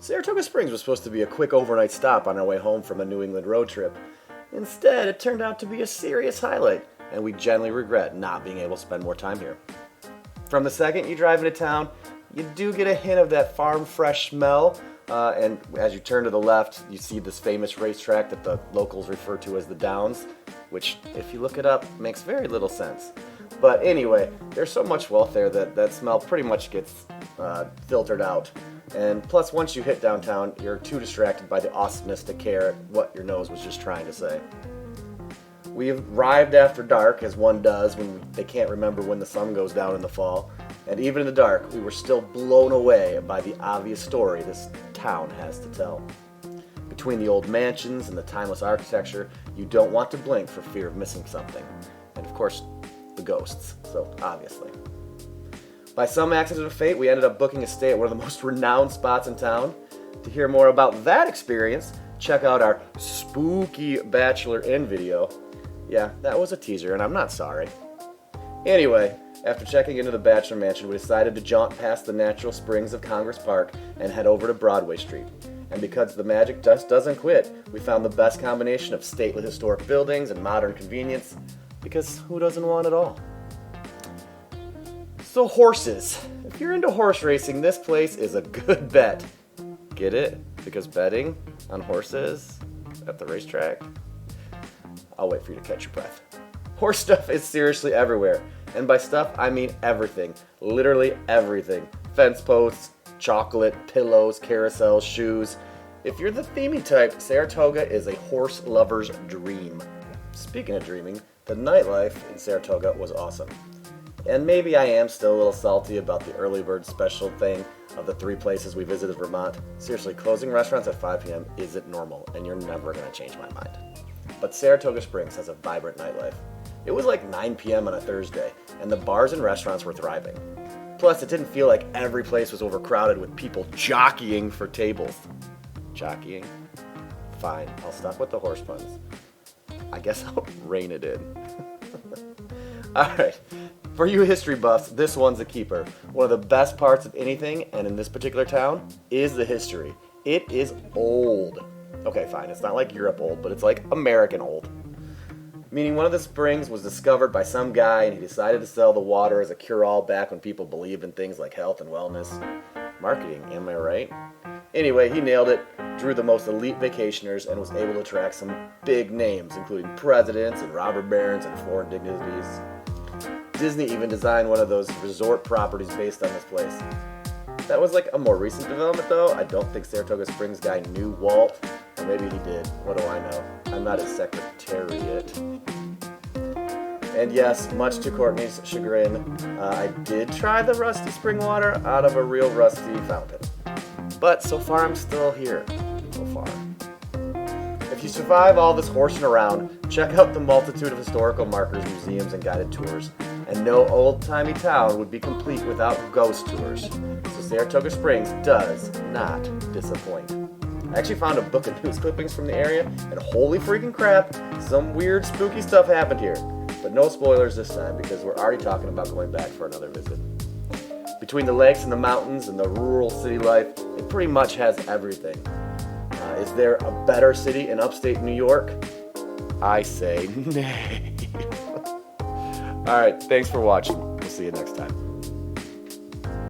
Saratoga Springs was supposed to be a quick overnight stop on our way home from a New England road trip. Instead, it turned out to be a serious highlight, and we genuinely regret not being able to spend more time here. From the second you drive into town, you do get a hint of that farm fresh smell, and as you turn to the left, you see this famous racetrack that the locals refer to as the Downs, which, if you look it up, makes very little sense. But anyway, there's so much wealth there that that smell pretty much gets filtered out. And plus, once you hit downtown, you're too distracted by the awesomeness to care what your nose was just trying to say. We arrived after dark, as one does when they can't remember when the sun goes down in the fall. And even in the dark, we were still blown away by the obvious story this town has to tell. Between the old mansions and the timeless architecture, you don't want to blink for fear of missing something. And of course, the ghosts, so obviously. By some accident of fate, we ended up booking a stay at one of the most renowned spots in town. To hear more about that experience, check out our spooky Bachelor Inn video. Yeah, that was a teaser, and I'm not sorry. Anyway, after checking into the Bachelor Mansion, we decided to jaunt past the natural springs of Congress Park and head over to Broadway Street. And because the magic just doesn't quit, we found the best combination of stately historic buildings and modern convenience, because who doesn't want it all? So horses. If you're into horse racing, this place is a good bet. Get it? Because betting on horses at the racetrack? I'll wait for you to catch your breath. Horse stuff is seriously everywhere. And by stuff, I mean everything. Literally everything. Fence posts, chocolate, pillows, carousels, shoes. If you're the themey type, Saratoga is a horse lover's dream. Speaking of dreaming, the nightlife in Saratoga was awesome. And maybe I am still a little salty about the early bird special thing of the 3 places we visited Vermont. Seriously, closing restaurants at 5 p.m. isn't normal, and you're never going to change my mind. But Saratoga Springs has a vibrant nightlife. It was like 9 p.m. on a Thursday, and the bars and restaurants were thriving. Plus, it didn't feel like every place was overcrowded with people jockeying for tables. Jockeying? Fine, I'll stop with the horse puns. I guess I'll rein it in. Alright, for you history buffs, this one's a keeper. One of the best parts of anything, and in this particular town, is the history. It is old. Okay, fine, it's not like Europe old, but it's like American old. Meaning one of the springs was discovered by some guy and he decided to sell the water as a cure-all back when people believed in things like health and wellness. Marketing, am I right? Anyway, he nailed it, drew the most elite vacationers, and was able to attract some big names, including presidents and robber barons and foreign dignitaries. Disney even designed one of those resort properties based on this place. That was like a more recent development though. I don't think Saratoga Springs guy knew Walt, or maybe he did. What do I know? I'm not his secretariat. And yes, much to Courtney's chagrin, I did try the rusty spring water out of a real rusty fountain. But so far I'm still here. So far. If you survive all this horsing around, check out the multitude of historical markers, museums, and guided tours. And no old-timey town would be complete without ghost tours. So Saratoga Springs does not disappoint. I actually found a book of news clippings from the area, and holy freaking crap, some weird spooky stuff happened here. But no spoilers this time, because we're already talking about going back for another visit. Between the lakes and the mountains and the rural city life, it pretty much has everything. Is there a better city in upstate New York? I say nay. Alright, thanks for watching. We'll see you next time.